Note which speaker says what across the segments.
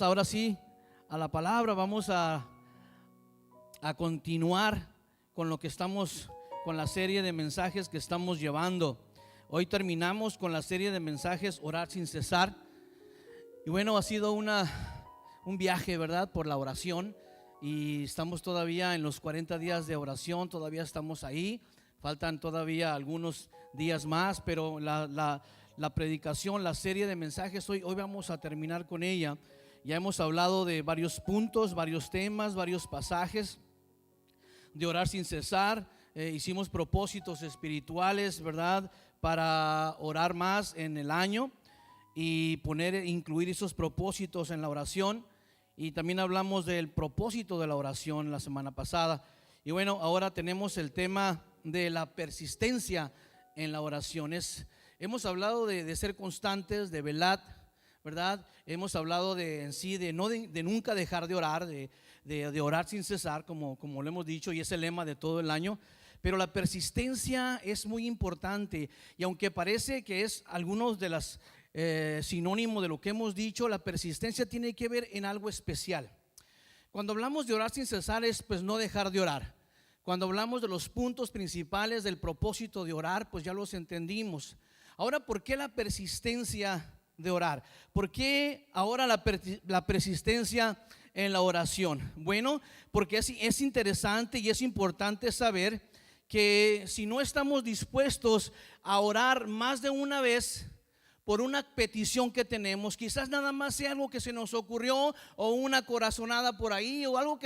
Speaker 1: Ahora sí, a la palabra, vamos a continuar con lo que estamos, con la serie de mensajes que estamos llevando. Hoy terminamos con la serie de mensajes Orar sin cesar. Y bueno, ha sido un viaje, ¿verdad? Por la oración. Y estamos todavía en los 40 días de oración, todavía estamos ahí. Faltan todavía algunos días más, pero la predicación, la serie de mensajes, hoy vamos a terminar con ella. Ya hemos hablado de varios puntos, varios temas, varios pasajes de orar sin cesar. Hicimos propósitos espirituales, ¿verdad? Para orar más en el año y incluir esos propósitos en la oración. Y también hablamos del propósito de la oración la semana pasada. Y bueno, ahora tenemos el tema de la persistencia en la oración. Hemos hablado de ser constantes, de velar, ¿verdad? Hemos hablado de nunca dejar de orar, de orar sin cesar, como lo hemos dicho, y es el lema de todo el año. Pero la persistencia es muy importante, y aunque parece que es algunos de las sinónimos de lo que hemos dicho, la persistencia tiene que ver en algo especial. Cuando hablamos de orar sin cesar es pues no dejar de orar. Cuando hablamos de los puntos principales del propósito de orar, pues ya los entendimos. Ahora, ¿por qué la persistencia de orar? ¿Por qué ahora la persistencia en la oración? Bueno, porque es interesante y es importante saber que si no estamos dispuestos a orar más de una vez por una petición que tenemos, quizás nada más sea algo que se nos ocurrió o una corazonada por ahí o algo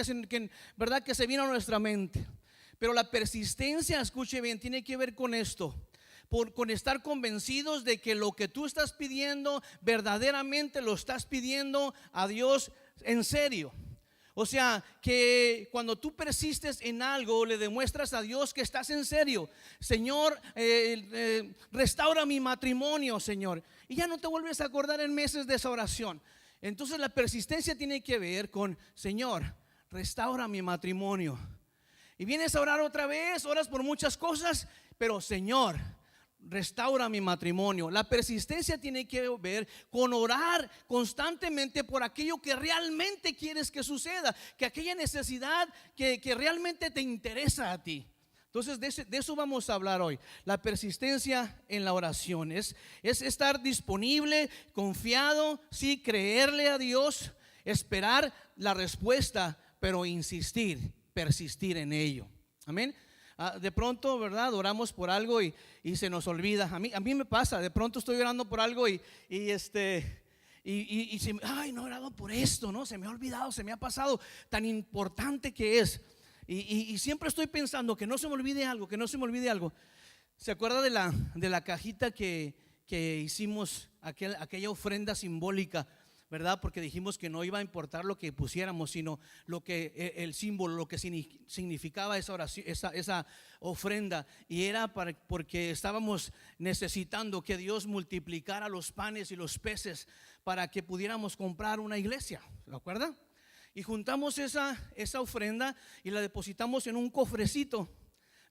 Speaker 1: ¿verdad? Que se vino a nuestra mente. Pero la persistencia, escuche bien, tiene que ver con esto. Con estar convencidos de que lo que tú estás pidiendo verdaderamente lo estás pidiendo a Dios en serio. O sea, que cuando tú persistes en algo, le demuestras a Dios que estás en serio. Señor, restaura mi matrimonio, Señor. Y ya no te vuelves a acordar en meses de esa oración. Entonces la persistencia tiene que ver con: Señor, restaura mi matrimonio. Y vienes a orar otra vez, oras por muchas cosas, pero Señor, restaura mi matrimonio. La persistencia tiene que ver con orar constantemente por aquello que realmente quieres que suceda, que aquella necesidad que realmente te interesa a ti. Entonces de eso vamos a hablar hoy. La persistencia en la oración es estar disponible, confiado, sí, creerle a Dios, esperar la respuesta, pero insistir, persistir en ello. Amén. De pronto, ¿verdad? Oramos por algo y se nos olvida. A mí me pasa, de pronto estoy orando por algo ay, no he orado por esto, ¿no? Se me ha olvidado, se me ha pasado, tan importante que es. Y siempre estoy pensando que no se me olvide algo, que no se me olvide algo. ¿Se acuerda de la cajita que hicimos, aquella ofrenda simbólica? ¿Verdad? Porque dijimos que no iba a importar lo que pusiéramos, sino lo que el símbolo, lo que significaba esa oración, esa ofrenda. Y era porque estábamos necesitando que Dios multiplicara los panes y los peces para que pudiéramos comprar una iglesia. ¿Se acuerda? Y juntamos esa ofrenda y la depositamos en un cofrecito,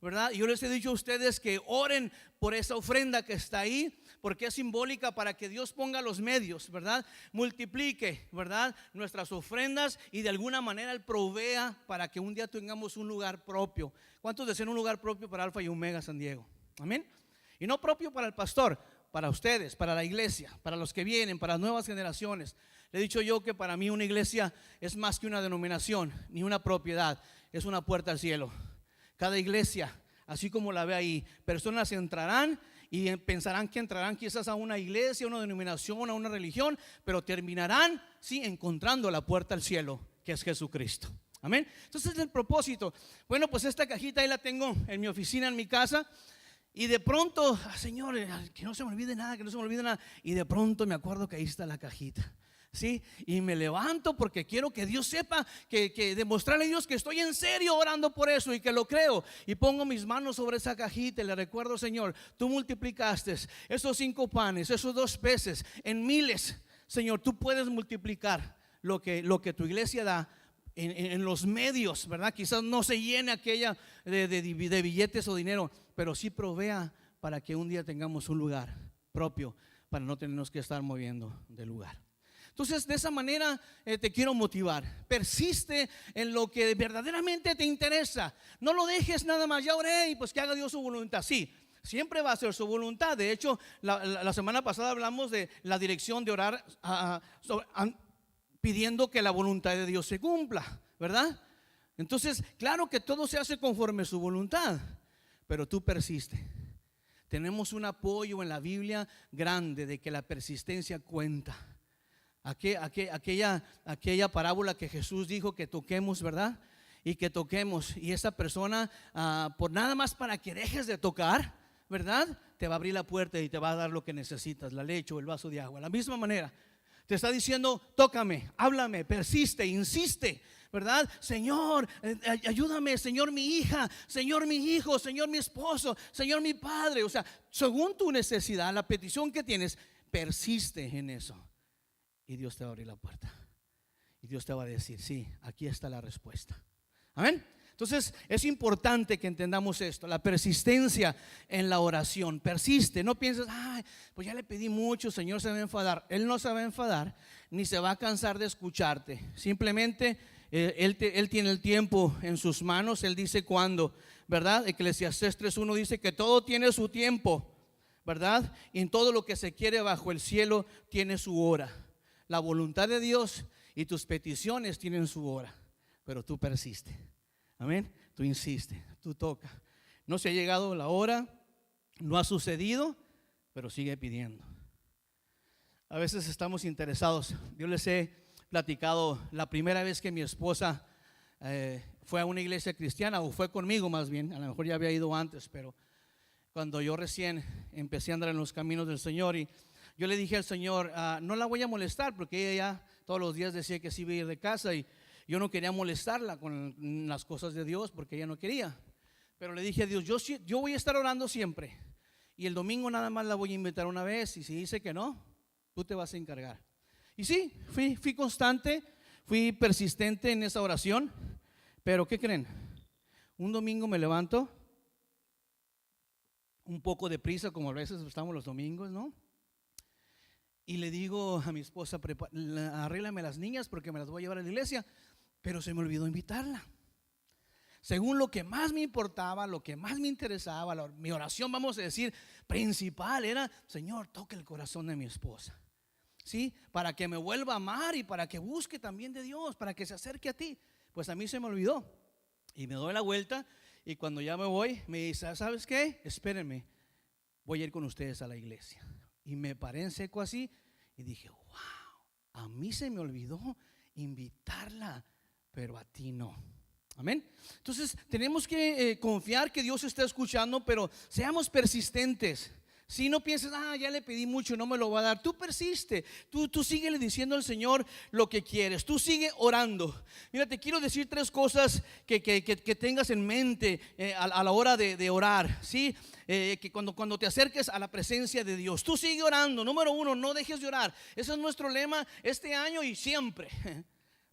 Speaker 1: ¿verdad? Y yo les he dicho a ustedes que oren por esa ofrenda que está ahí, porque es simbólica para que Dios ponga los medios, ¿verdad? Multiplique, ¿verdad? Nuestras ofrendas y de alguna manera Él provea para que un día tengamos un lugar propio. ¿Cuántos desean un lugar propio para Alfa y Omega San Diego? Amén. Y no propio para el pastor, para ustedes, para la iglesia, para los que vienen, para las nuevas generaciones. Le he dicho yo que para mí una iglesia es más que una denominación, ni una propiedad, es una puerta al cielo. Cada iglesia, así como la ve ahí, personas entrarán y pensarán que entrarán quizás a una iglesia, a una denominación, a una religión, pero terminarán, sí, encontrando la puerta al cielo, que es Jesucristo. Amén. Entonces es el propósito. Bueno, pues esta cajita ahí la tengo en mi oficina, en mi casa. Y de pronto, Señor, que no se me olvide nada, que no se me olvide nada. Y de pronto me acuerdo que ahí está la cajita. ¿Sí? Y me levanto porque quiero que Dios sepa, que demostrarle a Dios que estoy en serio orando por eso y que lo creo. Y pongo mis manos sobre esa cajita y le recuerdo: Señor, tú multiplicaste esos 5 panes, esos 2 peces en miles. Señor, tú puedes multiplicar lo que tu iglesia da en los medios, ¿verdad? Quizás no se llene aquella de billetes o dinero, pero sí provea para que un día tengamos un lugar propio, para no tenernos que estar moviendo de lugar. Entonces, de esa manera te quiero motivar. Persiste en lo que verdaderamente te interesa. No lo dejes nada más. Ya oré y pues que haga Dios su voluntad. Sí, siempre va a ser su voluntad. De hecho, la semana pasada hablamos de la dirección de orar pidiendo que la voluntad de Dios se cumpla, ¿verdad? Entonces, claro que todo se hace conforme a su voluntad, pero tú persiste. Tenemos un apoyo en la Biblia grande de que la persistencia cuenta. Aquella parábola que Jesús dijo que toquemos, ¿verdad? Y que toquemos, y esa persona por nada más para que dejes de tocar, ¿verdad? Te va a abrir la puerta y te va a dar lo que necesitas, la leche o el vaso de agua. De la misma manera te está diciendo: tócame, háblame, persiste, insiste, ¿verdad? Señor, ayúdame, Señor, mi hija, Señor, mi hijo, Señor, mi esposo, Señor, mi padre. O sea, según tu necesidad, la petición que tienes, persiste en eso. Y Dios te va a abrir la puerta. Y Dios te va a decir: sí, aquí está la respuesta. Amén. Entonces es importante que entendamos esto, la persistencia en la oración. Persiste, no pienses: ay, pues ya le pedí mucho, Señor se va a enfadar. Él no se va a enfadar, ni se va a cansar de escucharte. Simplemente Él tiene el tiempo en sus manos. Él dice cuándo, ¿verdad? Eclesiastés 3:1 dice que todo tiene su tiempo, ¿verdad? Y en todo lo que se quiere bajo el cielo tiene su hora. La voluntad de Dios y tus peticiones tienen su hora, pero tú persiste. Amén. Tú insiste, tú toca. No se ha llegado la hora, no ha sucedido, pero sigue pidiendo. A veces estamos interesados. Yo les he platicado la primera vez que mi esposa fue a una iglesia cristiana, o fue conmigo más bien. A lo mejor ya había ido antes, pero cuando yo recién empecé a andar en los caminos del Señor, y yo le dije al Señor: no la voy a molestar, porque ella ya todos los días decía que sí iba a ir de casa, y yo no quería molestarla con las cosas de Dios, porque ella no quería. Pero le dije a Dios: yo voy a estar orando siempre, y el domingo nada más la voy a invitar una vez, y si dice que no, tú te vas a encargar. Y sí, fui constante, fui persistente en esa oración. Pero ¿qué creen? Un domingo me levanto un poco deprisa, como a veces estamos los domingos, ¿no? Y le digo a mi esposa: arréglame las niñas porque me las voy a llevar a la iglesia. Pero se me olvidó invitarla. Según lo que más me importaba, lo que más me interesaba, mi oración, vamos a decir, principal era: Señor, toca el corazón de mi esposa, ¿sí? Para que me vuelva a amar y para que busque también de Dios, para que se acerque a ti. Pues a mí se me olvidó. Y me doy la vuelta, y cuando ya me voy, me dice: ¿sabes qué? Espérenme, voy a ir con ustedes a la iglesia. Y me paré en seco así y dije: wow, a mí se me olvidó invitarla, pero a ti no. Amén. Entonces tenemos que confiar que Dios está escuchando, pero seamos persistentes. Si no pienses: ya le pedí mucho, no me lo va a dar. Tú persiste, tú síguele diciendo al Señor lo que quieres. Tú sigue orando. Mira, te quiero decir 3 cosas que tengas en mente a la hora de orar, ¿sí? Que cuando te acerques a la presencia de Dios, tú sigue orando. Número 1, no dejes de orar. Ese es nuestro lema este año y siempre.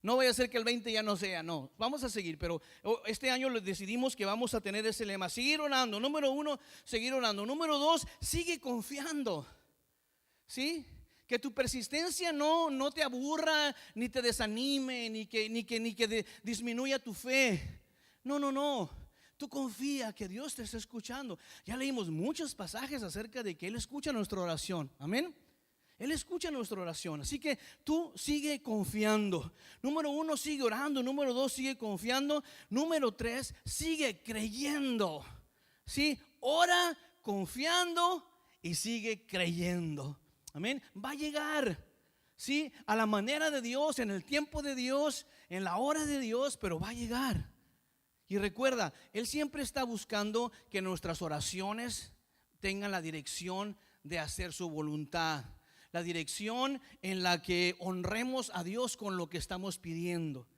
Speaker 1: No vaya a ser que el 20 ya no sea, no, vamos a seguir, pero este año decidimos que vamos a tener ese lema: seguir orando. Número 1, seguir orando. Número 2, sigue confiando, ¿sí? Que tu persistencia no te aburra, ni te desanime, ni que disminuya tu fe. No. Tú confía que Dios te está escuchando. Ya leímos muchos pasajes acerca de que Él escucha nuestra oración. Amén. Él escucha nuestra oración, así que tú sigue confiando. Número 1, sigue orando. Número 2, sigue confiando. Número 3, sigue creyendo. ¿Sí? Ora confiando y sigue creyendo. Amén. Va a llegar, ¿sí? A la manera de Dios, en el tiempo de Dios, en la hora de Dios, pero va a llegar. Y recuerda, Él siempre está buscando que nuestras oraciones tengan la dirección de hacer su voluntad. La dirección en la que honremos a Dios con lo que estamos pidiendo.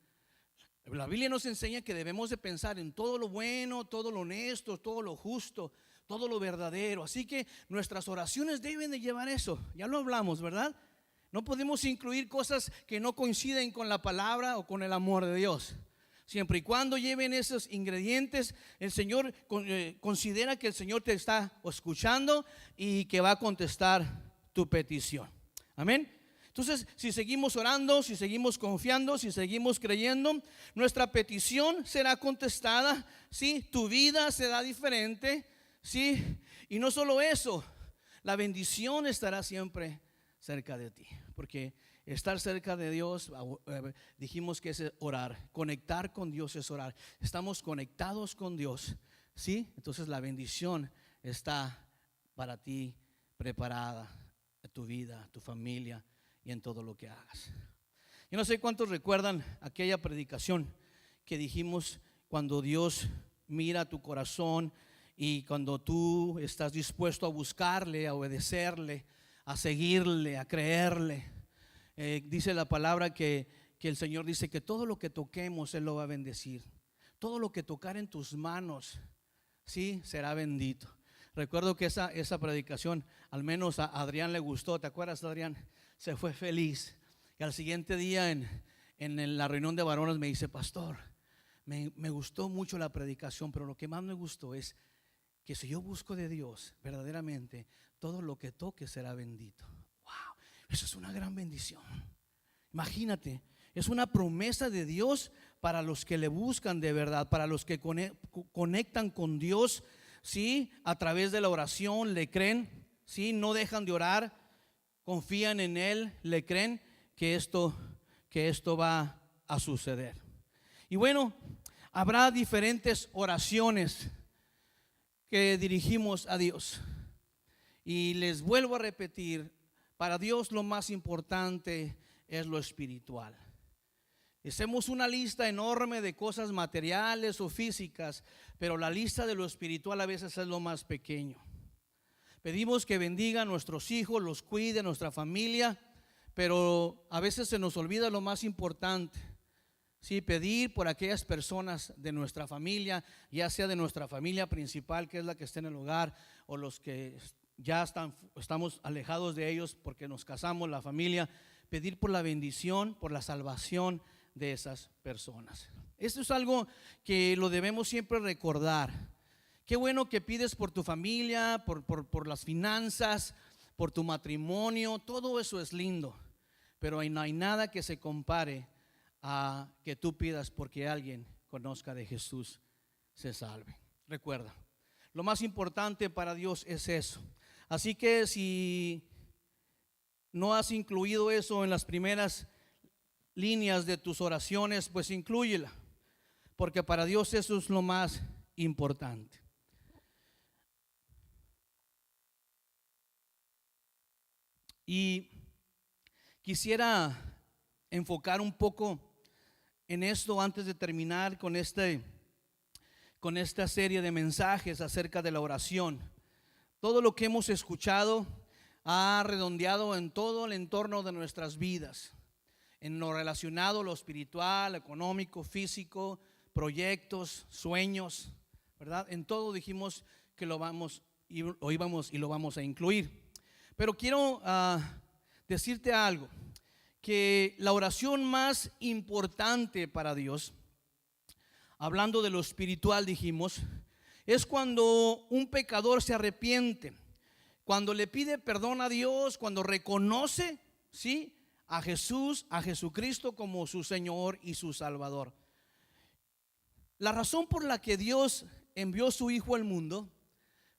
Speaker 1: La Biblia nos enseña que debemos de pensar en todo lo bueno, todo lo honesto, todo lo justo, todo lo verdadero. Así que nuestras oraciones deben de llevar eso. Ya lo hablamos, ¿verdad? No podemos incluir cosas que no coinciden con la palabra o con el amor de Dios. Siempre y cuando lleven esos ingredientes, el Señor considera que el Señor te está escuchando y que va a contestar tu petición. Amén. Entonces, si seguimos orando, si seguimos confiando, si seguimos creyendo, nuestra petición será contestada, ¿sí? Tu vida será diferente, ¿sí? Y no solo eso, la bendición estará siempre cerca de ti, porque estar cerca de Dios, dijimos que es orar, conectar con Dios es orar. Estamos conectados con Dios, ¿sí? Entonces la bendición está para ti preparada, en tu vida, tu familia y en todo lo que hagas. Yo no sé cuántos recuerdan aquella predicación que dijimos cuando Dios mira tu corazón y cuando tú estás dispuesto a buscarle, a obedecerle, a seguirle, a creerle. Dice la palabra que el Señor dice que todo lo que toquemos Él lo va a bendecir. Todo lo que tocar en tus manos, sí, será bendito. Recuerdo que esa predicación al menos a Adrián le gustó. ¿Te acuerdas, Adrián? Se fue feliz. Y al siguiente día en la reunión de varones me dice: pastor, me gustó mucho la predicación, pero lo que más me gustó es que si yo busco de Dios verdaderamente, todo lo que toque será bendito. Wow, eso es una gran bendición. Imagínate, es una promesa de Dios para los que le buscan de verdad, para los que conectan con Dios, ¿sí? A través de la oración, le creen, ¿sí? No dejan de orar, confían en Él, le creen que esto va a suceder. Y bueno, habrá diferentes oraciones que dirigimos a Dios. Y les vuelvo a repetir, para Dios lo más importante es lo espiritual. Hacemos una lista enorme de cosas materiales o físicas, pero la lista de lo espiritual a veces es lo más pequeño. Pedimos que bendiga a nuestros hijos, los cuide, a nuestra familia, pero a veces se nos olvida lo más importante. Sí, pedir por aquellas personas de nuestra familia, ya sea de nuestra familia principal, que es la que está en el hogar, o los que ya estamos alejados de ellos porque nos casamos, la familia. Pedir por la bendición, por la salvación de esas personas. Esto es algo que lo debemos siempre recordar. Qué bueno que pides por tu familia, por las finanzas, por tu matrimonio. Todo eso es lindo, pero no hay nada que se compare a que tú pidas porque alguien conozca de Jesús, se salve. Recuerda, lo más importante para Dios es eso. Así que si no has incluido eso en las primeras líneas de tus oraciones, pues inclúyela, porque para Dios eso es lo más importante. Y quisiera enfocar un poco en esto antes de terminar con esta serie de mensajes acerca de la oración. Todo lo que hemos escuchado ha redondeado en todo el entorno de nuestras vidas, en lo relacionado a lo espiritual, económico, físico, proyectos, sueños, ¿verdad? En todo dijimos que lo íbamos y lo vamos a incluir. Pero quiero decirte algo, que la oración más importante para Dios, hablando de lo espiritual dijimos, es cuando un pecador se arrepiente, cuando le pide perdón a Dios, cuando reconoce, ¿sí?, a Jesús, a Jesucristo como su Señor y su Salvador. La razón por la que Dios envió a su Hijo al mundo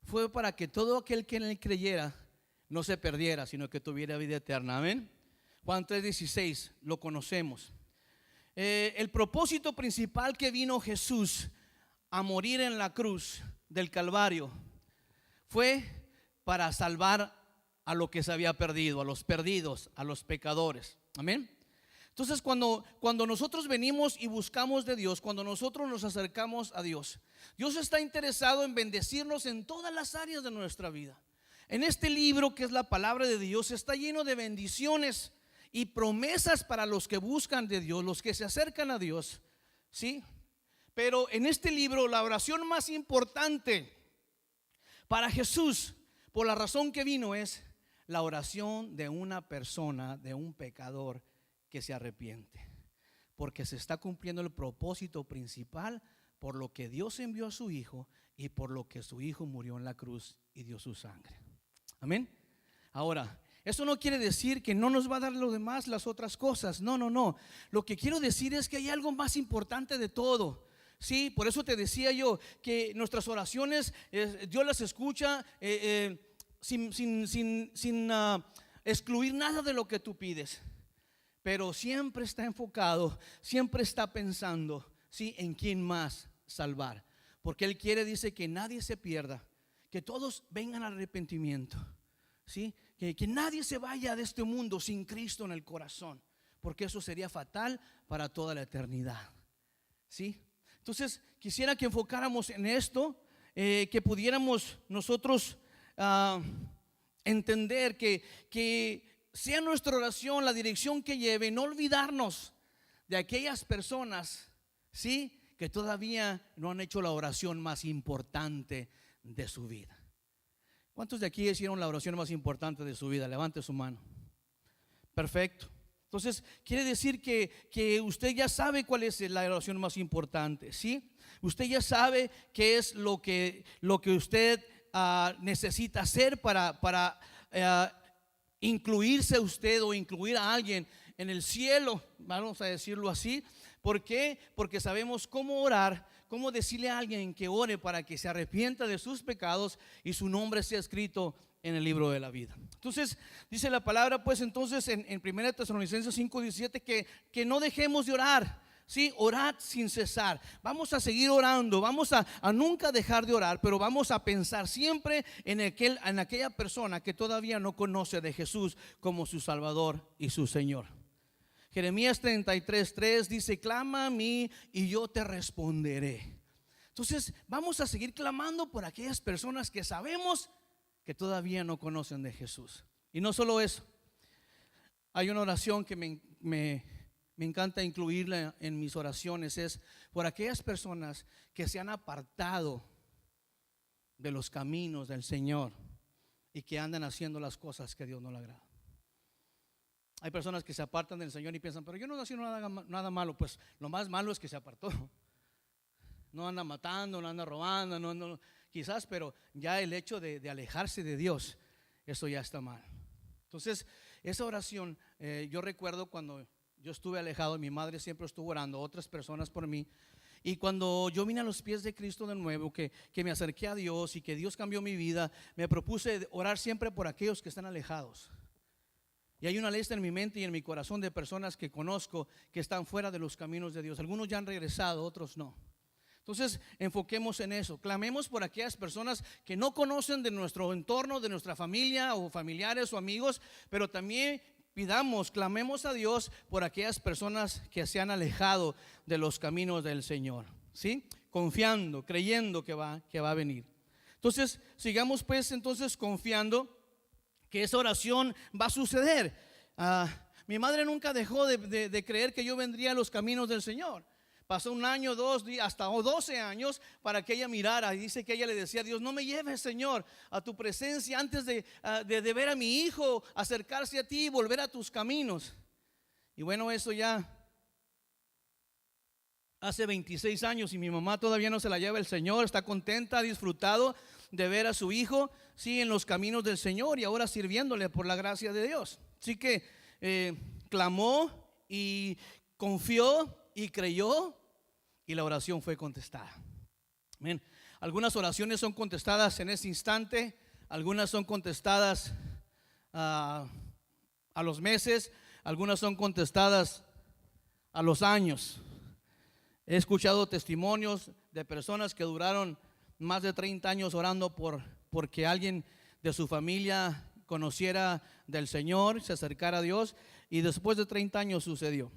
Speaker 1: fue para que todo aquel que en él creyera no se perdiera, sino que tuviera vida eterna. Amén. Juan 3:16, lo conocemos. El propósito principal que vino Jesús a morir en la cruz del Calvario fue para salvar a lo que se había perdido, a los perdidos, a los pecadores. Amén. Entonces cuando nosotros venimos y buscamos de Dios, cuando nosotros nos acercamos a Dios, Dios está interesado en bendecirnos en todas las áreas de nuestra vida. En este libro que es la palabra de Dios está lleno de bendiciones y promesas para los que buscan de Dios, los que se acercan a Dios, ¿sí? Pero en este libro la oración más importante para Jesús, por la razón que vino, es la oración de una persona, de un pecador que se arrepiente, porque se está cumpliendo el propósito principal por lo que Dios envió a su Hijo y por lo que su Hijo murió en la cruz y dio su sangre. Amén. Ahora, Eso no quiere decir que no nos va a dar lo demás, las otras cosas. No, no, no. Lo que quiero decir es que hay algo más importante de todo. Sí, por eso te decía yo que nuestras oraciones Dios las escucha sin excluir nada de lo que tú pides. Pero siempre está enfocado, siempre está pensando, ¿sí?, en quién más salvar. Porque Él quiere, dice, que nadie se pierda, que todos vengan al arrepentimiento, ¿sí? Que nadie se vaya de este mundo sin Cristo en el corazón, porque eso sería fatal para toda la eternidad, ¿sí? Entonces quisiera que enfocáramos en esto, que pudiéramos nosotros entender que sea nuestra oración la dirección que lleve, no olvidarnos de aquellas personas, ¿sí?, que todavía no han hecho la oración más importante de su vida. ¿Cuántos de aquí hicieron la oración más importante de su vida? Levante su mano. Perfecto. Entonces quiere decir que usted ya sabe cuál es la oración más importante, ¿sí? Usted ya sabe qué es lo que usted necesita hacer para incluirse usted o incluir a alguien en el cielo, vamos a decirlo así. ¿Por qué? Porque sabemos cómo orar, cómo decirle a alguien que ore para que se arrepienta de sus pecados y su nombre sea escrito en el libro de la vida. Entonces dice la palabra, pues entonces en 1 Tesalonicenses 5:17 que no dejemos de orar. Sí, orad sin cesar. Vamos a seguir orando, vamos a nunca dejar de orar, pero vamos a pensar siempre en aquella persona que todavía no conoce de Jesús como su Salvador y su Señor. Jeremías 33:3 dice: clama a mí y yo te responderé. Entonces vamos a seguir clamando por aquellas personas que sabemos que todavía no conocen de Jesús. Y no solo eso, hay una oración que me encanta incluirla en mis oraciones, es por aquellas personas que se han apartado de los caminos del Señor y que andan haciendo las cosas que a Dios no le agrada. Hay personas que se apartan del Señor y piensan, pero yo no nací nada malo. Pues lo más malo es que se apartó. No anda matando, no anda robando, no, quizás, pero ya el hecho de alejarse de Dios, eso ya está mal. Entonces esa oración, yo recuerdo cuando yo estuve alejado, mi madre siempre estuvo orando, otras personas por mí. Y cuando yo vine a los pies de Cristo de nuevo, que me acerqué a Dios y que Dios cambió mi vida, me propuse orar siempre por aquellos que están alejados. Y hay una lista en mi mente y en mi corazón de personas que conozco que están fuera de los caminos de Dios. Algunos ya han regresado, otros no. Entonces enfoquemos en eso. Clamemos por aquellas personas que no conocen de nuestro entorno, de nuestra familia o familiares o amigos, pero también clamemos a Dios por aquellas personas que se han alejado de los caminos del Señor, ¿sí? Confiando, creyendo que va a venir. Entonces sigamos pues entonces confiando que esa oración va a suceder. Mi madre nunca dejó de creer que yo vendría a los caminos del Señor. Pasó un año, 2 días, hasta 12 años para que ella mirara. Y dice que ella le decía a Dios: no me lleves, Señor, a tu presencia antes de ver a mi hijo acercarse a ti y volver a tus caminos. Y bueno, eso ya hace 26 años y mi mamá todavía no se la lleva el Señor. Está contenta, ha disfrutado de ver a su hijo, sí, en los caminos del Señor y ahora sirviéndole por la gracia de Dios. Así que clamó y confió y creyó y la oración fue contestada. Amén. Algunas oraciones son contestadas en ese instante, algunas son contestadas a los meses, algunas son contestadas a los años. He escuchado testimonios de personas que duraron más de 30 años orando porque alguien de su familia conociera del Señor, se acercara a Dios, y después de 30 años sucedió.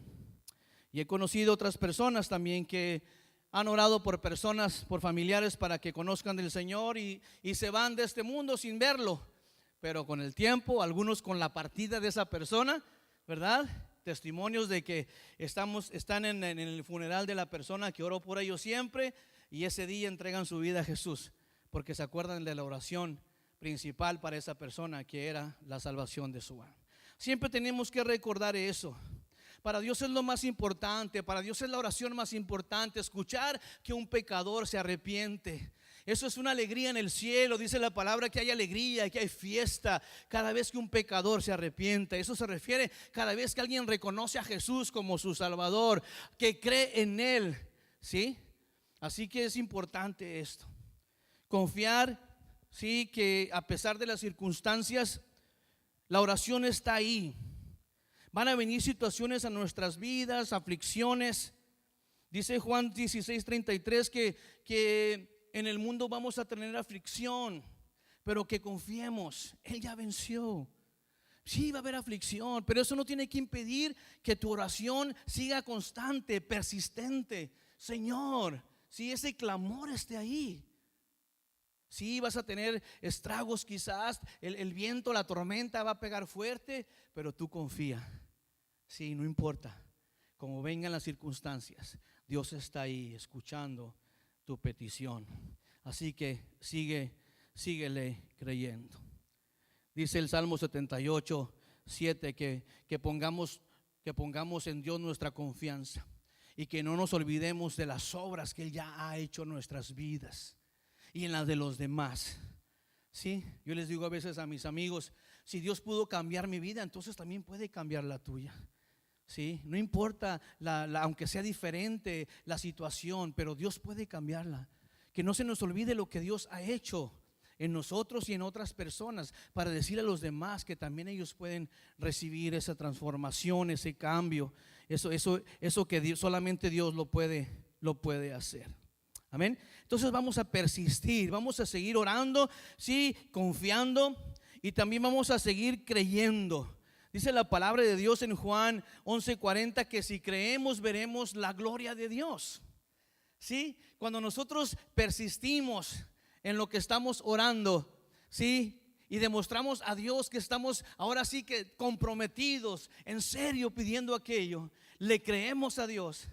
Speaker 1: Y he conocido otras personas también que han orado por personas, por familiares, para que conozcan del Señor y se van de este mundo sin verlo. Pero con el tiempo, algunos con la partida de esa persona, ¿verdad? Testimonios de que están en el funeral de la persona que oró por ellos siempre, y ese día entregan su vida a Jesús porque se acuerdan de la oración principal para esa persona, que era la salvación de su alma. Siempre tenemos que recordar eso. Para Dios es lo más importante, para Dios es la oración más importante, escuchar que un pecador se arrepiente, Eso es una alegría en el cielo. Dice la palabra que hay alegría, que hay fiesta cada vez que un pecador se arrepiente. Eso se refiere cada vez que alguien reconoce a Jesús como su Salvador, que cree en Él, ¿sí? Así que es importante esto. Confiar, sí, que a pesar de las circunstancias, la oración está ahí. Van a venir situaciones a nuestras vidas, aflicciones. Dice Juan 16:33 que en el mundo vamos a tener aflicción, pero que confiemos, Él ya venció. Sí, va a haber aflicción, pero eso no tiene que impedir que tu oración siga constante, persistente. Señor, si ese clamor esté ahí. Sí, vas a tener estragos quizás, el viento, la tormenta va a pegar fuerte, pero tú confía. Sí, no importa cómo vengan las circunstancias, Dios está ahí escuchando tu petición. Así que síguele creyendo. Dice el Salmo 78:7 que pongamos en Dios nuestra confianza y que no nos olvidemos de las obras que Él ya ha hecho en nuestras vidas y en las de los demás. Sí, yo les digo a veces a mis amigos, si Dios pudo cambiar mi vida, entonces también puede cambiar la tuya. Sí, no importa aunque sea diferente la situación, pero Dios puede cambiarla. Que no se nos olvide lo que Dios ha hecho en nosotros y en otras personas, para decirle a los demás que también ellos pueden recibir esa transformación, ese cambio, eso que solamente Dios lo puede hacer. Amén. Entonces vamos a persistir, vamos a seguir orando, sí, confiando, y también vamos a seguir creyendo. Dice la palabra de Dios en Juan 11:40 que si creemos veremos la gloria de Dios. ¿Sí? Cuando nosotros persistimos en lo que estamos orando, ¿sí? Y demostramos a Dios que estamos ahora sí que comprometidos, en serio pidiendo aquello, le creemos a Dios.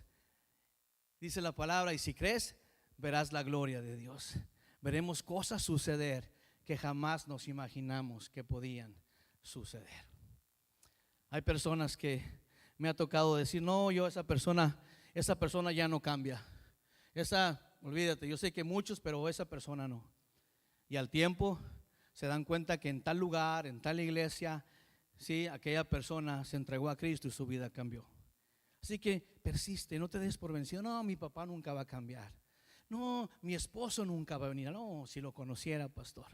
Speaker 1: Dice la palabra, y si crees, verás la gloria de Dios. Veremos cosas suceder que jamás nos imaginamos que podían suceder. Hay personas que me ha tocado decir, no, esa persona ya no cambia. Olvídate, yo sé que muchos, pero esa persona no. Y al tiempo se dan cuenta que en tal lugar, en tal iglesia, sí, aquella persona se entregó a Cristo y su vida cambió. Así que persiste, no te des por vencido. No, mi papá nunca va a cambiar. No, mi esposo nunca va a venir. No, si lo conociera, pastor.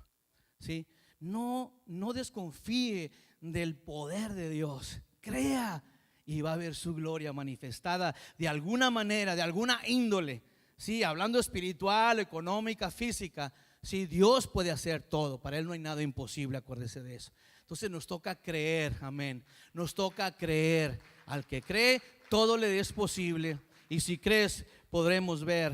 Speaker 1: ¿Sí? No desconfíe del poder de Dios. Crea y va a ver su gloria manifestada de alguna manera, de alguna índole. Sí, hablando espiritual, económica, física. Sí, Dios puede hacer todo. Para Él no hay nada imposible, acuérdese de eso. Entonces nos toca creer, amén. Nos toca creer. Al que cree, todo le es posible. Y si crees, podremos ver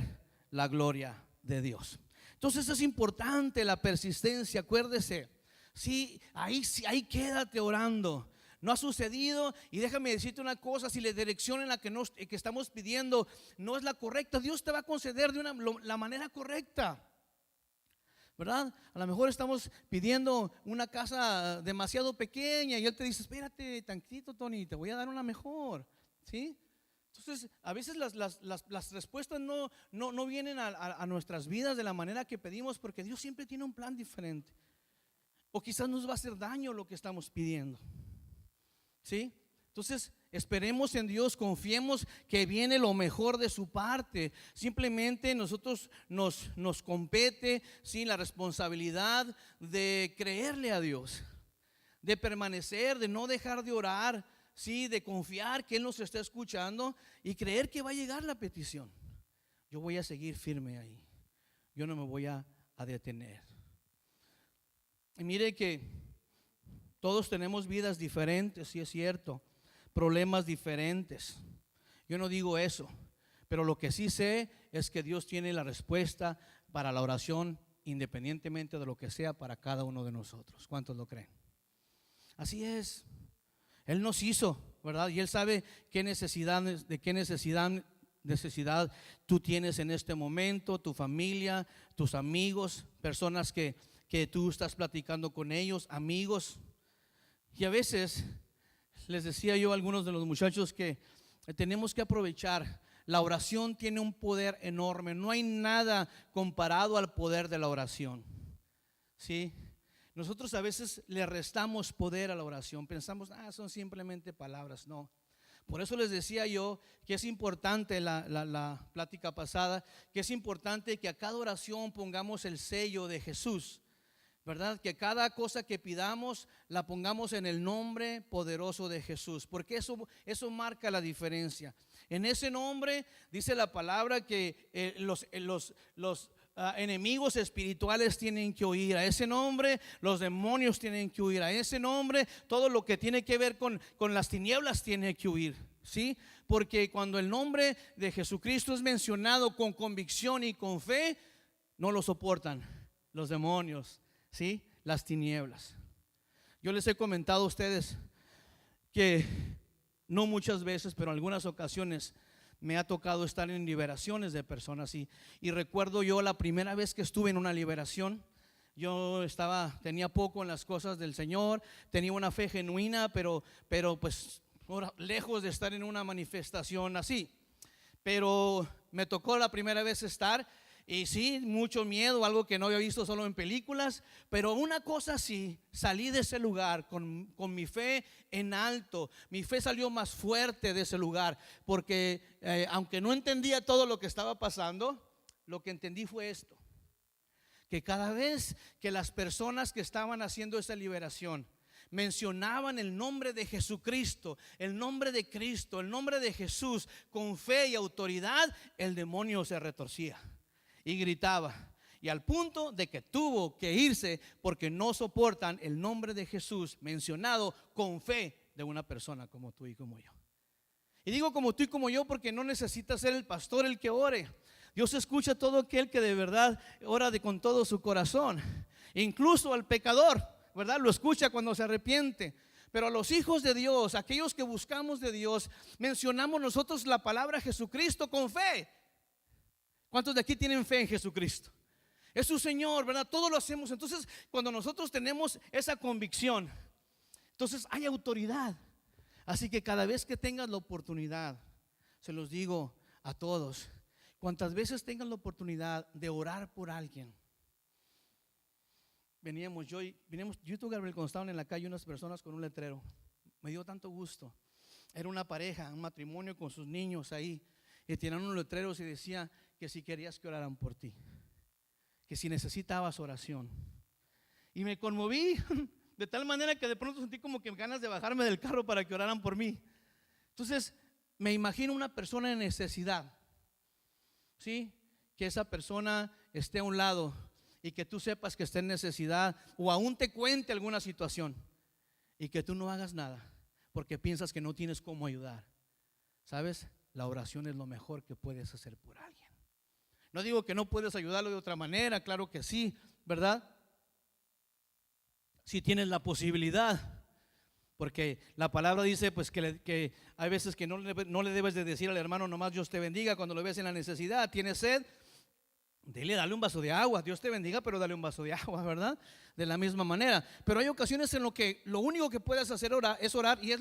Speaker 1: la gloria de Dios. Entonces es importante la persistencia, acuérdese. Sí, ahí quédate orando. No ha sucedido, y déjame decirte una cosa: si la dirección en la que estamos pidiendo no es la correcta, Dios te va a conceder de la manera correcta, ¿verdad? A lo mejor estamos pidiendo una casa demasiado pequeña y Él te dice, espérate tantito, Tony, te voy a dar una mejor, ¿sí? Entonces a veces las respuestas no vienen a nuestras vidas de la manera que pedimos, porque Dios siempre tiene un plan diferente. O quizás nos va a hacer daño lo que estamos pidiendo, ¿sí? Entonces esperemos en Dios, confiemos que viene lo mejor de su parte. Simplemente nosotros nos compete, ¿sí?, la responsabilidad de creerle a Dios, de permanecer, de no dejar de orar, ¿sí?, de confiar que Él nos está escuchando y creer que va a llegar la petición. Yo voy a seguir firme ahí, yo no me voy a detener. Y mire que todos tenemos vidas diferentes, sí es cierto, problemas diferentes. Yo no digo eso, pero lo que sí sé es que Dios tiene la respuesta para la oración, independientemente de lo que sea, para cada uno de nosotros. ¿Cuántos lo creen? Así es. Él nos hizo, ¿verdad? Y Él sabe qué necesidad tú tienes en este momento, tu familia, tus amigos, personas que tú estás platicando con ellos, amigos. Y a veces les decía yo a algunos de los muchachos que tenemos que aprovechar La oración tiene un poder enorme. No hay nada comparado al poder de la oración. ¿Sí? Nosotros a veces le restamos poder a la oración. Pensamos, son simplemente palabras. No. Por eso les decía yo que es importante la plática pasada, que es importante que a cada oración pongamos el sello de Jesús, ¿verdad? Que cada cosa que pidamos la pongamos en el nombre poderoso de Jesús, porque eso marca la diferencia. En ese nombre dice la palabra que los enemigos espirituales tienen que huir. A ese nombre los demonios tienen que huir. A ese nombre todo lo que tiene que ver con las tinieblas tiene que huir, ¿sí? Porque cuando el nombre de Jesucristo es mencionado con convicción y con fe, no lo soportan los demonios, ¿sí? Las tinieblas. Yo les he comentado a ustedes que no muchas veces, pero en algunas ocasiones me ha tocado estar en liberaciones de personas y recuerdo yo la primera vez que estuve en una liberación. Yo tenía poco en las cosas del Señor, tenía una fe genuina, pero pues lejos de estar en una manifestación así. Pero me tocó la primera vez estar. Y sí, mucho miedo, algo que no había visto solo en películas. Pero una cosa sí, salí de ese lugar con mi fe en alto. Mi fe salió más fuerte de ese lugar. Porque aunque no entendía todo lo que estaba pasando, lo que entendí fue esto: que cada vez que las personas que estaban haciendo esa liberación mencionaban el nombre de Jesucristo, el nombre de Cristo, el nombre de Jesús, con fe y autoridad, el demonio se retorcía y gritaba, y al punto de que tuvo que irse porque no soportan el nombre de Jesús mencionado con fe de una persona como tú y como yo. Y digo como tú y como yo porque no necesita ser el pastor el que ore. Dios escucha a todo aquel que de verdad ora con todo su corazón, incluso al pecador, ¿verdad? Lo escucha cuando se arrepiente. Pero a los hijos de Dios, aquellos que buscamos de Dios, mencionamos nosotros la palabra Jesucristo con fe. ¿Cuántos de aquí tienen fe en Jesucristo? Es su Señor, ¿verdad? Todo lo hacemos. Entonces, cuando nosotros tenemos esa convicción, entonces hay autoridad. Así que cada vez que tengas la oportunidad, se los digo a todos, cuantas veces tengas la oportunidad de orar por alguien. Yo y tú, Gabriel, cuando estaban en la calle unas personas con un letrero, me dio tanto gusto. Era una pareja, un matrimonio con sus niños ahí, y tenían unos letreros y decía que si querías que oraran por ti, que si necesitabas oración. Y me conmoví de tal manera que de pronto sentí como que ganas de bajarme del carro para que oraran por mí. Entonces me imagino una persona en necesidad, ¿sí? Que esa persona esté a un lado y que tú sepas que está en necesidad, o aún te cuente alguna situación y que tú no hagas nada porque piensas que no tienes cómo ayudar. ¿Sabes? La oración es lo mejor que puedes hacer por alguien. No digo que no puedes ayudarlo de otra manera, claro que sí, ¿verdad? Si tienes la posibilidad, porque la palabra dice pues que hay veces que no le debes de decir al hermano nomás Dios te bendiga cuando lo ves en la necesidad. Tienes sed, dale un vaso de agua, Dios te bendiga, pero dale un vaso de agua, ¿verdad? De la misma manera. Pero hay ocasiones en lo que lo único que puedes hacer es orar, y es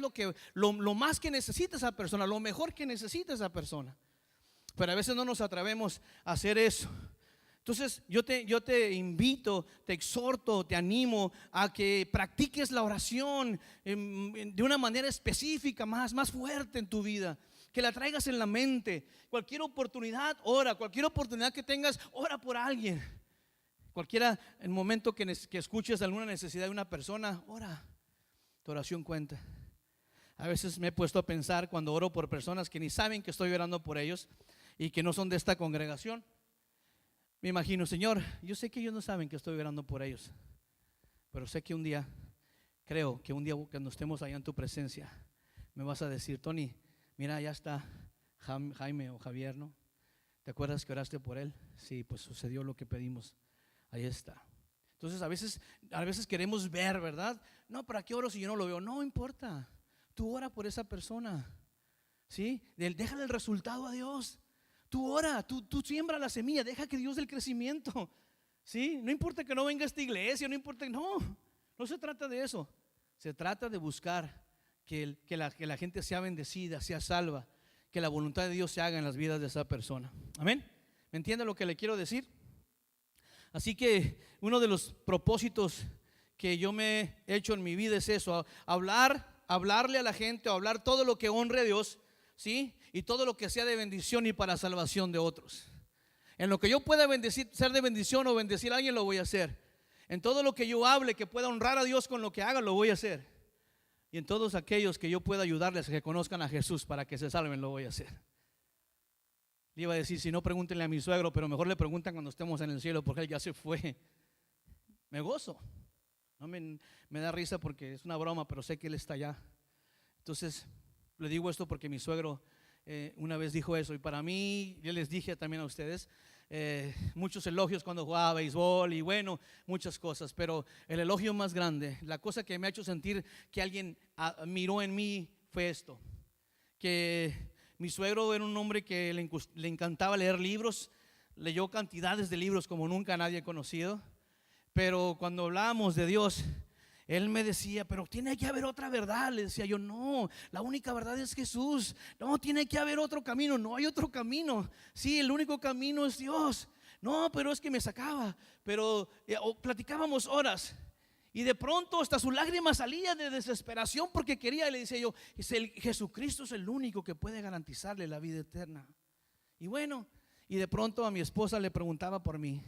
Speaker 1: lo más que necesita esa persona, lo mejor que necesita esa persona. Pero a veces no nos atrevemos a hacer eso. Entonces yo te invito, te exhorto, te animo a que practiques la oración de una manera específica, más fuerte en tu vida. Que la traigas en la mente. Cualquier oportunidad, ora. Cualquier oportunidad que tengas, ora por alguien. Cualquiera, el momento que escuches alguna necesidad de una persona, ora. Tu oración cuenta. A veces me he puesto a pensar cuando oro por personas que ni saben que estoy orando por ellos y que no son de esta congregación. Me imagino, Señor, yo sé que ellos no saben que estoy orando por ellos, pero sé que un día, creo que un día cuando estemos allá en tu presencia, me vas a decir, Tony, mira, ya está Jaime o Javier, ¿no? ¿Te acuerdas que oraste por él? Sí, pues sucedió lo que pedimos. Ahí está. Entonces a veces queremos ver, ¿verdad? No, ¿para qué oro si yo no lo veo? No importa. Tú ora por esa persona, ¿sí? Déjale el resultado a Dios. Tú ora, tú siembra la semilla, deja que Dios dé el crecimiento, ¿sí? No importa que no venga a esta iglesia, no se trata de eso. Se trata de buscar que la gente sea bendecida, sea salva, que la voluntad de Dios se haga en las vidas de esa persona. Amén. ¿Me entiende lo que le quiero decir? Así que uno de los propósitos que yo me he hecho en mi vida es eso: hablarle a la gente, o hablar todo lo que honre a Dios, ¿sí? Y todo lo que sea de bendición y para salvación de otros. En lo que yo pueda bendecir, ser de bendición o bendecir a alguien, lo voy a hacer. En todo lo que yo hable que pueda honrar a Dios con lo que haga, lo voy a hacer. Y en todos aquellos que yo pueda ayudarles a que conozcan a Jesús para que se salven, lo voy a hacer. Le iba a decir, si no, pregúntenle a mi suegro, pero mejor le preguntan cuando estemos en el cielo, porque él ya se fue. Me gozo. No me da risa porque es una broma, pero sé que él está allá. Entonces le digo esto porque mi suegro una vez dijo eso, y para mí, yo les dije también a ustedes, muchos elogios cuando jugaba béisbol y bueno, muchas cosas, pero el elogio más grande, la cosa que me ha hecho sentir que alguien miró en mí, fue esto: que mi suegro era un hombre que le encantaba leer libros, leyó cantidades de libros como nunca nadie ha conocido, pero cuando hablábamos de Dios, él me decía, pero tiene que haber otra verdad. Le decía yo, no, la única verdad es Jesús. No, tiene que haber otro camino. No hay otro camino. Sí, el único camino es Dios. No, pero es que me sacaba. Pero platicábamos horas, y de pronto hasta su lágrima salía de desesperación porque quería. Y le decía yo, Jesucristo es el único que puede garantizarle la vida eterna. Y bueno, y de pronto a mi esposa le preguntaba por mí.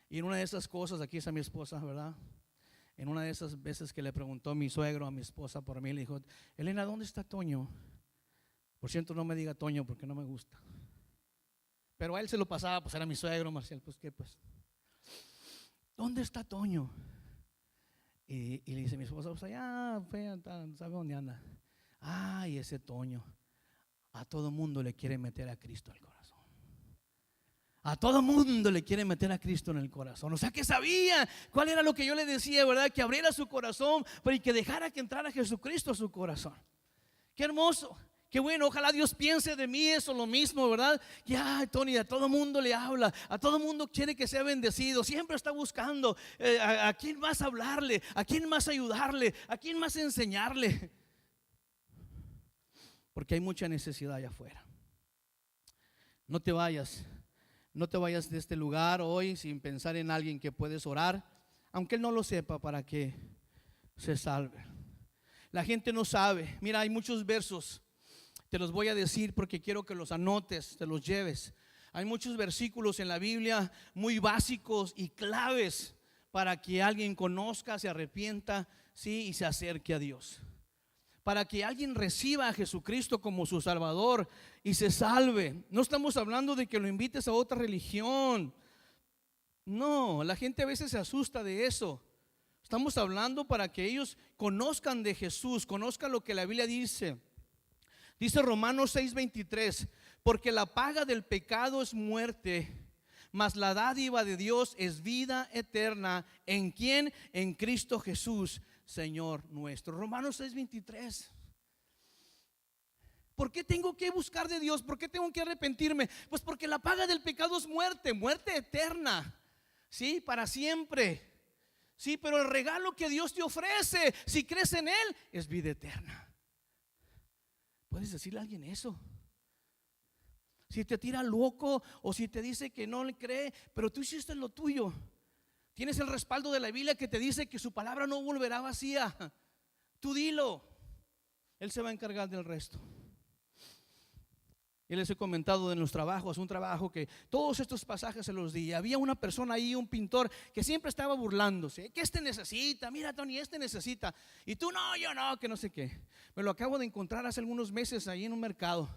Speaker 1: Y en una de esas cosas, aquí está mi esposa, ¿verdad? En una de esas veces que le preguntó mi suegro a mi esposa por mí, le dijo, Elena, ¿dónde está Toño? Por cierto, no me diga Toño porque no me gusta. Pero a él se lo pasaba, pues era mi suegro, Marcial, pues qué, pues. ¿Dónde está Toño? Y le dice mi esposa, pues allá, ¿sabe dónde anda? Ay, ese Toño, a todo mundo le quiere meter a Cristo al corazón. A todo mundo le quiere meter a Cristo en el corazón. O sea que sabía cuál era lo que yo le decía, ¿verdad? Que abriera su corazón, pero y que dejara que entrara Jesucristo a su corazón. Qué hermoso, qué bueno. Ojalá Dios piense de mí eso, lo mismo, ¿verdad? Que Tony, a todo mundo le habla, a todo mundo quiere que sea bendecido. Siempre está buscando a quién más hablarle, a quién más ayudarle, a quién más enseñarle. Porque hay mucha necesidad allá afuera. No te vayas. No te vayas de este lugar hoy sin pensar en alguien que puedes orar, aunque él no lo sepa, para que se salve. La gente no sabe. Mira, hay muchos versos, te los voy a decir porque quiero que los anotes, te los lleves. Hay muchos versículos en la Biblia muy básicos y claves para que alguien conozca, se arrepienta, sí, y se acerque a Dios. Para que alguien reciba a Jesucristo como su Salvador y se salve. No estamos hablando de que lo invites a otra religión. No, la gente a veces se asusta de eso. Estamos hablando para que ellos conozcan de Jesús, conozcan lo que la Biblia dice. Dice Romanos 6:23, porque la paga del pecado es muerte, mas la dádiva de Dios es vida eterna. ¿En quién? En Cristo Jesús, Señor nuestro. Romanos 6:23. ¿Por qué tengo que buscar de Dios? ¿Por qué tengo que arrepentirme? Pues porque la paga del pecado es muerte, muerte eterna, sí, para siempre. Sí, pero el regalo que Dios te ofrece, si crees en Él, es vida eterna. ¿Puedes decirle a alguien eso? Si te tira loco o si te dice que no le cree, pero tú hiciste lo tuyo. Tienes el respaldo de la Biblia que te dice que su palabra no volverá vacía. Tú dilo, Él se va a encargar del resto. Y les he comentado de los trabajos, un trabajo que todos estos pasajes se los di. Había una persona ahí, un pintor, que siempre estaba burlándose. Que este necesita, mira Tony, este necesita. Y tú no, yo no, que no sé qué. Me lo acabo de encontrar hace algunos meses ahí en un mercado.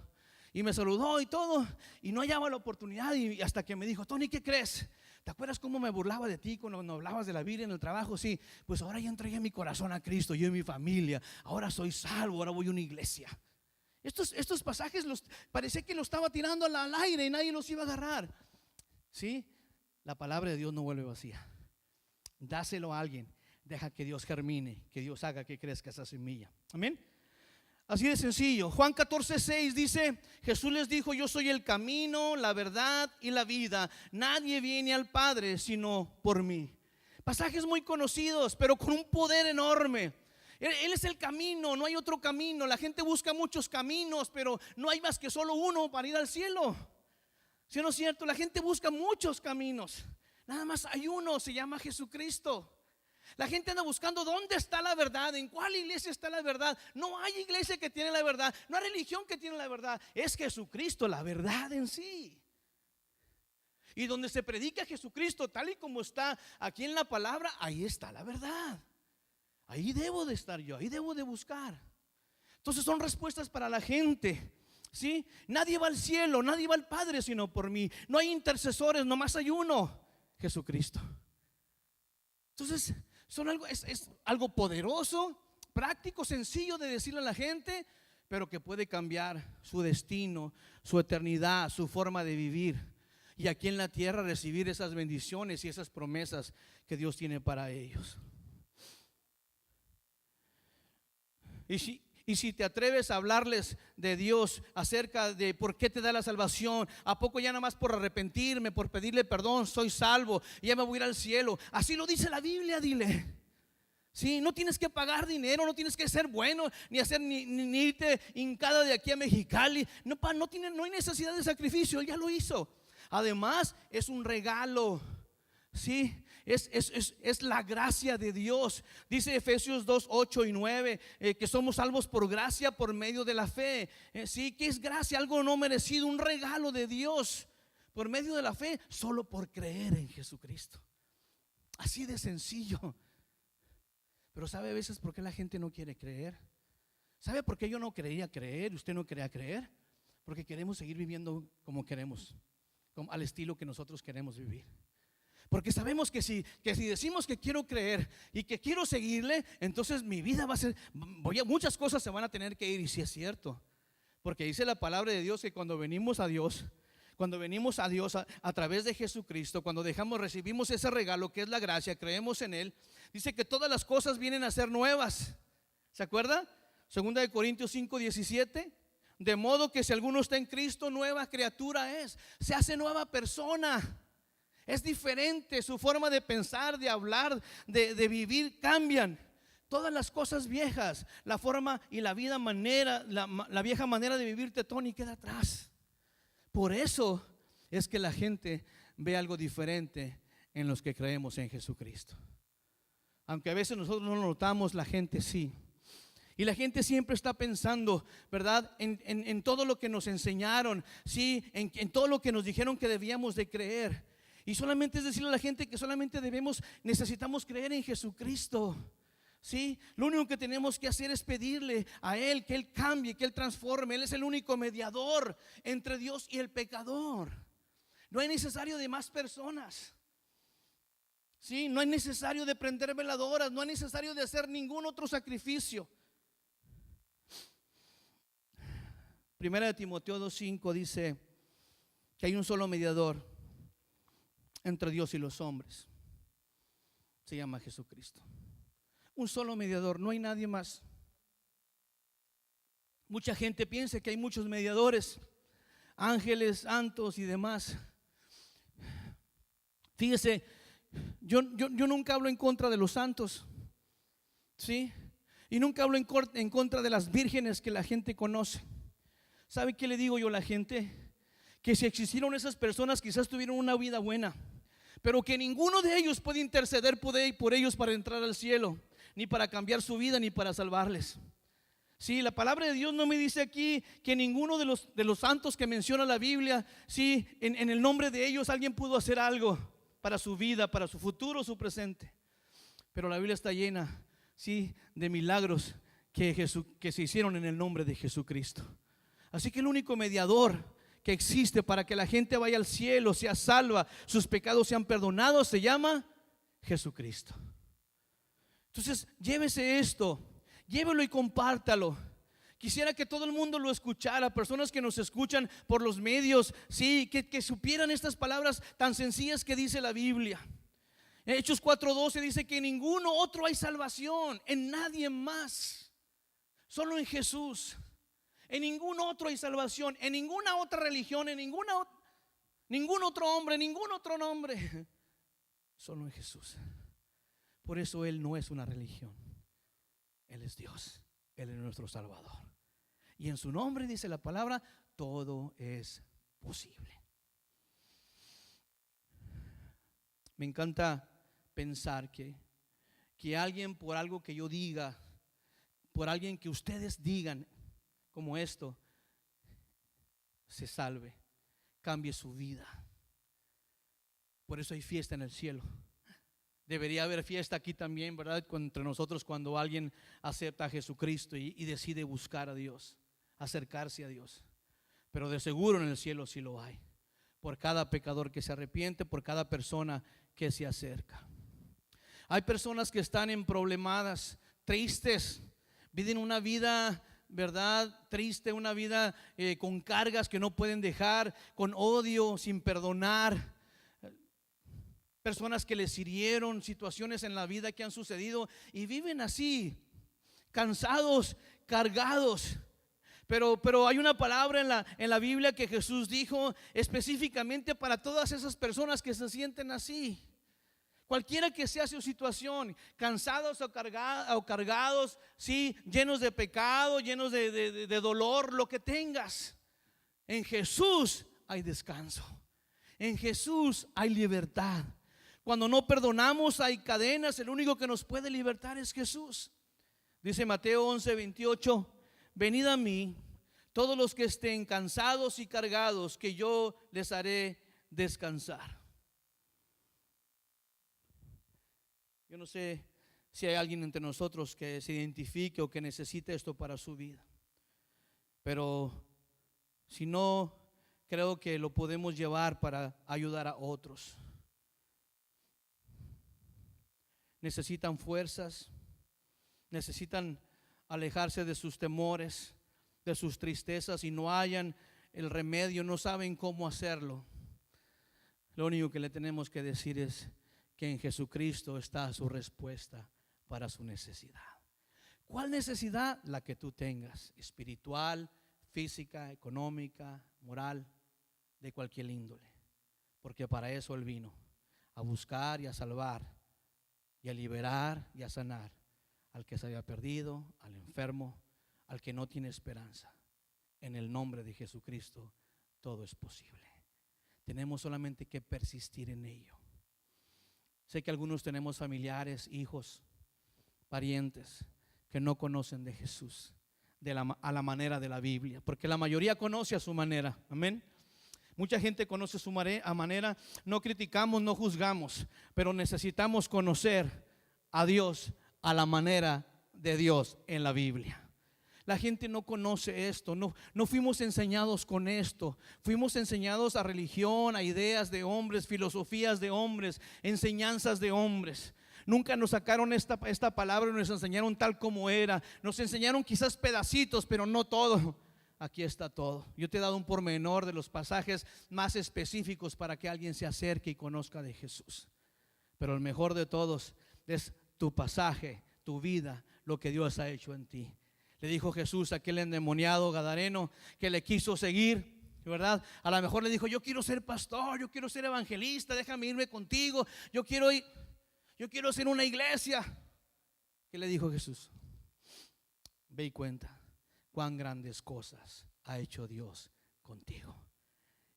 Speaker 1: Y me saludó y todo, y no hallaba la oportunidad. Y hasta que me dijo, Tony, ¿qué crees? ¿Te acuerdas cómo me burlaba de ti cuando hablabas de la Biblia en el trabajo? Sí, pues ahora ya entregué mi corazón a Cristo, yo y mi familia. Ahora soy salvo, ahora voy a una iglesia. Estos pasajes parecía que los estaba tirando al aire y nadie los iba a agarrar. Sí, la palabra de Dios no vuelve vacía. Dáselo a alguien, deja que Dios germine, que Dios haga que crezca esa semilla. Amén. Así de sencillo. Juan 14:6 dice, Jesús les dijo, yo soy el camino, la verdad y la vida. Nadie viene al Padre sino por mí. Pasajes muy conocidos, pero con un poder enorme. Él es el camino, no hay otro camino. La gente busca muchos caminos, pero no hay más que solo uno para ir al cielo. ¿Sí o no es cierto? La gente busca muchos caminos, nada más hay uno, se llama Jesucristo. La gente anda buscando dónde está la verdad, en cuál iglesia está la verdad. No hay iglesia que tiene la verdad, no hay religión que tiene la verdad. Es Jesucristo, la verdad en sí. Y donde se predica Jesucristo tal y como está aquí en la palabra, ahí está la verdad. Ahí debo de estar yo, ahí debo de buscar. Entonces son respuestas para la gente. ¿Sí? Nadie va al cielo, nadie va al Padre sino por mí. No hay intercesores, nomás hay uno, Jesucristo. Entonces es algo poderoso, práctico, sencillo de decirle a la gente, pero que puede cambiar su destino, su eternidad, su forma de vivir. Y aquí en la tierra recibir esas bendiciones y esas promesas que Dios tiene para ellos. Y si te atreves a hablarles de Dios, acerca de por qué te da la salvación, ¿a poco ya nada más por arrepentirme, por pedirle perdón, soy salvo y ya me voy a ir al cielo? Así lo dice la Biblia, dile. Sí, no tienes que pagar dinero, no tienes que ser bueno, ni hacer ni irte hincada de aquí a Mexicali. No hay necesidad de sacrificio, Él ya lo hizo. Además, es un regalo. Sí, es la gracia de Dios. Dice Efesios 2, 8 y 9 que somos salvos por gracia por medio de la fe. Sí, que es gracia, algo no merecido, un regalo de Dios por medio de la fe, solo por creer en Jesucristo. Así de sencillo. Pero ¿sabe a veces por qué la gente no quiere creer? ¿Sabe por qué yo no quería creer? ¿Usted no quería creer? Porque queremos seguir viviendo como queremos, al estilo que nosotros queremos vivir. Porque sabemos que si decimos que quiero creer y que quiero seguirle, entonces mi vida va a ser, muchas cosas se van a tener que ir. Y sí es cierto, porque dice la palabra de Dios que cuando venimos a Dios a través de Jesucristo, cuando recibimos ese regalo que es la gracia, creemos en Él, dice que todas las cosas vienen a ser nuevas. ¿Se acuerda? 2 Corintios 5, 17. De modo que si alguno está en Cristo, nueva criatura es, se hace nueva persona. Es diferente, su forma de pensar, de hablar, de vivir cambian. Todas las cosas viejas, la forma y la vieja manera de vivir tetón y queda atrás. Por eso es que la gente ve algo diferente en los que creemos en Jesucristo. Aunque a veces nosotros no lo notamos, la gente sí. Y la gente siempre está pensando, ¿verdad? En todo lo que nos enseñaron, sí, en todo lo que nos dijeron que debíamos de creer. Y solamente es decirle a la gente que solamente necesitamos creer en Jesucristo. ¿Sí? Lo único que tenemos que hacer es pedirle a Él que Él cambie, que Él transforme. Él es el único mediador entre Dios y el pecador. No es necesario de más personas. ¿Sí? No es necesario de prender veladoras, no es necesario de hacer ningún otro sacrificio. Primera de Timoteo 2:5 dice que hay un solo mediador entre Dios y los hombres. Se llama Jesucristo. Un solo mediador, no hay nadie más. Mucha gente piensa que hay muchos mediadores, ángeles, santos y demás. Fíjese, yo nunca hablo en contra de los santos, ¿sí? Y nunca hablo en contra de las vírgenes que la gente conoce. ¿Sabe qué le digo yo a la gente? Que si existieron esas personas, quizás tuvieron una vida buena, pero que ninguno de ellos puede interceder por ellos para entrar al cielo, ni para cambiar su vida, ni para salvarles. Sí, la palabra de Dios no me dice aquí que ninguno de los santos que menciona la Biblia, sí, en el nombre de ellos alguien pudo hacer algo para su vida, para su futuro, su presente. Pero la Biblia está llena, sí, de milagros que se hicieron en el nombre de Jesucristo. Así que el único mediador que existe para que la gente vaya al cielo, sea salva, sus pecados sean perdonados, se llama Jesucristo. Entonces, llévese esto, llévelo y compártalo. Quisiera que todo el mundo lo escuchara, personas que nos escuchan por los medios, sí, que supieran estas palabras tan sencillas que dice la Biblia. En Hechos 4:12 dice que en ninguno otro hay salvación, en nadie más, solo en Jesús. En ningún otro hay salvación, en ninguna otra religión, en ningún otro hombre, ningún otro nombre, solo en Jesús. Por eso Él no es una religión, Él es Dios, Él es nuestro Salvador. Y en su nombre, dice la palabra, todo es posible. Me encanta pensar que alguien, por algo que yo diga, por alguien que ustedes digan como esto, se salve, cambie su vida. Por eso hay fiesta en el cielo. Debería haber fiesta aquí también, ¿verdad? Entre nosotros, cuando alguien acepta a Jesucristo y decide buscar a Dios, acercarse a Dios. Pero de seguro en el cielo sí lo hay, por cada pecador que se arrepiente, por cada persona que se acerca. Hay personas que están emproblemadas, tristes, viven una vida, ¿verdad?, triste, una vida con cargas que no pueden dejar, con odio, sin perdonar. Personas que les hirieron, situaciones en la vida que han sucedido y viven así, cansados, cargados. Pero hay una palabra en la Biblia que Jesús dijo específicamente para todas esas personas que se sienten así. Cualquiera que sea su situación, cansados o cargados, sí, llenos de pecado, llenos de dolor, lo que tengas, en Jesús hay descanso. En Jesús hay libertad. Cuando no perdonamos hay cadenas, el único que nos puede libertar es Jesús. Dice Mateo 11:28, venid a mí todos los que estén cansados y cargados, que yo les haré descansar. Yo no sé si hay alguien entre nosotros que se identifique o que necesite esto para su vida, pero si no, creo que lo podemos llevar para ayudar a otros. Necesitan fuerzas, necesitan alejarse de sus temores, de sus tristezas, y no hallan el remedio, no saben cómo hacerlo. Lo único que le tenemos que decir es que en Jesucristo está su respuesta para su necesidad. ¿Cuál necesidad? La que tú tengas, espiritual, física, económica, moral, de cualquier índole. Porque para eso Él vino, a buscar y a salvar, y a liberar y a sanar al que se había perdido, al enfermo, al que no tiene esperanza. En el nombre de Jesucristo todo es posible. Tenemos solamente que persistir en ello. Sé que algunos tenemos familiares, hijos, parientes que no conocen de Jesús a la manera de la Biblia, porque la mayoría conoce a su manera. Amén. Mucha gente conoce su manera. No criticamos, no juzgamos, pero necesitamos conocer a Dios a la manera de Dios en la Biblia. La gente no conoce esto, no fuimos enseñados con esto. Fuimos enseñados a religión, a ideas de hombres, filosofías de hombres, enseñanzas de hombres. Nunca nos sacaron esta palabra y nos enseñaron tal como era. Nos enseñaron quizás pedacitos, pero no todo. Aquí está todo. Yo te he dado un pormenor de los pasajes más específicos para que alguien se acerque y conozca de Jesús. Pero el mejor de todos es tu pasaje, tu vida, lo que Dios ha hecho en ti. Le dijo Jesús a aquel endemoniado gadareno que le quiso seguir, ¿verdad? A lo mejor le dijo: yo quiero ser pastor, yo quiero ser evangelista, déjame irme contigo, yo quiero hacer una iglesia. ¿Qué le dijo Jesús? Ve y cuenta cuán grandes cosas ha hecho Dios contigo.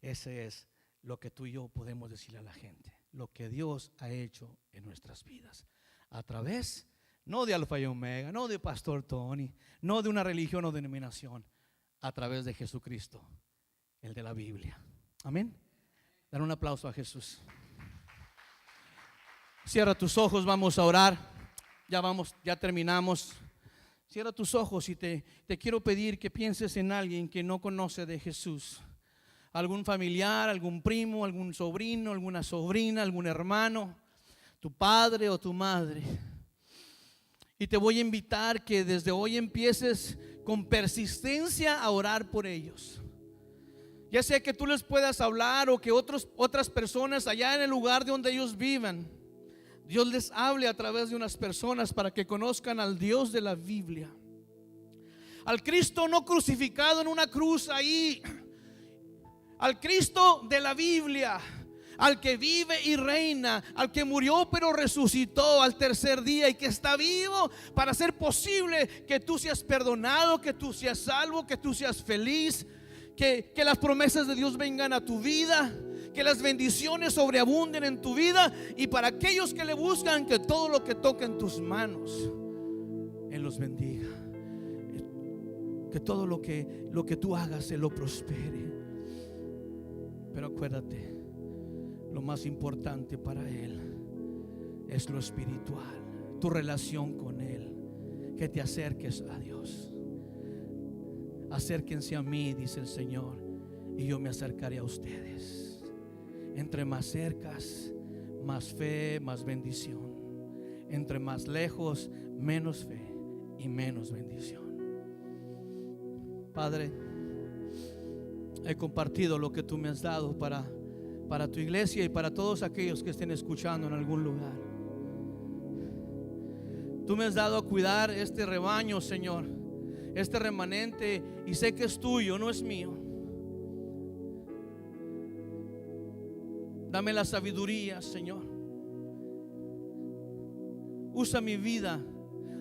Speaker 1: Ese es lo que tú y yo podemos decirle a la gente, lo que Dios ha hecho en nuestras vidas, a través, no de Alfa y Omega, no de Pastor Tony, no de una religión o denominación, a través de Jesucristo, el de la Biblia. Amén. Dar un aplauso a Jesús. Cierra tus ojos, vamos a orar. Ya terminamos. Cierra tus ojos y te quiero pedir que pienses en alguien que no conoce de Jesús. Algún familiar, algún primo, algún sobrino, alguna sobrina, algún hermano, tu padre o tu madre. Y te voy a invitar que desde hoy empieces con persistencia a orar por ellos. Ya sea que tú les puedas hablar o que otras personas allá en el lugar de donde ellos vivan, Dios les hable a través de unas personas para que conozcan al Dios de la Biblia, al Cristo no crucificado en una cruz ahí, al Cristo de la Biblia, al que vive y reina, al que murió pero resucitó al tercer día y que está vivo para hacer posible que tú seas perdonado, que tú seas salvo, que tú seas feliz, que las promesas de Dios vengan a tu vida, que las bendiciones sobreabunden en tu vida, y para aquellos que le buscan, que todo lo que toque en tus manos Él los bendiga, que todo lo que tú hagas se lo prospere. Pero acuérdate, lo más importante para Él es lo espiritual, tu relación con Él, que te acerques a Dios. Acérquense a mí, dice el Señor, y yo me acercaré a ustedes. Entre más cercas, más fe, más bendición. Entre más lejos, menos fe y menos bendición. Padre, he compartido lo que tú me has dado para tu iglesia y para todos aquellos que estén escuchando en algún lugar. Tú me has dado a cuidar este rebaño, Señor, este remanente, y sé que es tuyo, no es mío. Dame la sabiduría, Señor. Usa mi vida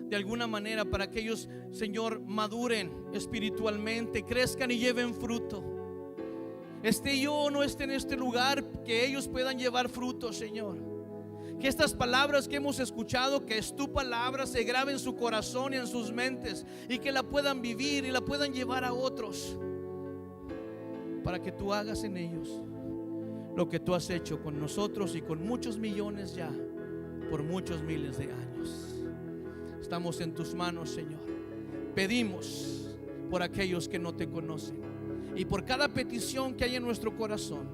Speaker 1: de alguna manera para que ellos, Señor, maduren espiritualmente, crezcan y lleven fruto. Esté yo o no esté en este lugar, que ellos puedan llevar fruto, Señor. Que estas palabras que hemos escuchado, que es tu palabra, se grabe en su corazón y en sus mentes, y que la puedan vivir y la puedan llevar a otros, para que tú hagas en ellos lo que tú has hecho con nosotros y con muchos millones ya, por muchos miles de años. Estamos en tus manos, Señor. Pedimos por aquellos que no te conocen y por cada petición que hay en nuestro corazón,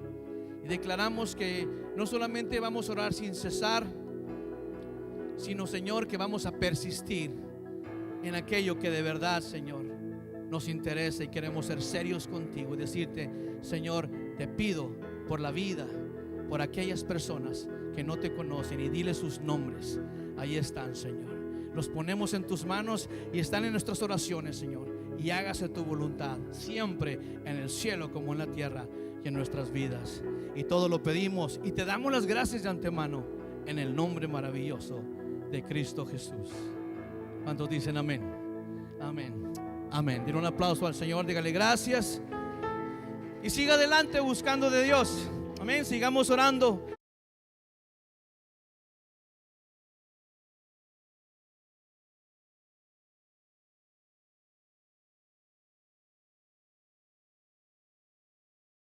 Speaker 1: y declaramos que no solamente vamos a orar sin cesar, sino, Señor, que vamos a persistir en aquello que de verdad, Señor, nos interesa, y queremos ser serios contigo y decirte: Señor, te pido por la vida, por aquellas personas que no te conocen, y dile sus nombres. Ahí están, Señor. Los ponemos en tus manos y están en nuestras oraciones, Señor. Y hágase tu voluntad, siempre en el cielo como en la tierra y en nuestras vidas. Y todo lo pedimos y te damos las gracias de antemano, en el nombre maravilloso de Cristo Jesús. ¿Cuántos dicen amén? Amén. Amén. Dile un aplauso al Señor, dígale gracias y siga adelante buscando de Dios. Amén. Sigamos orando.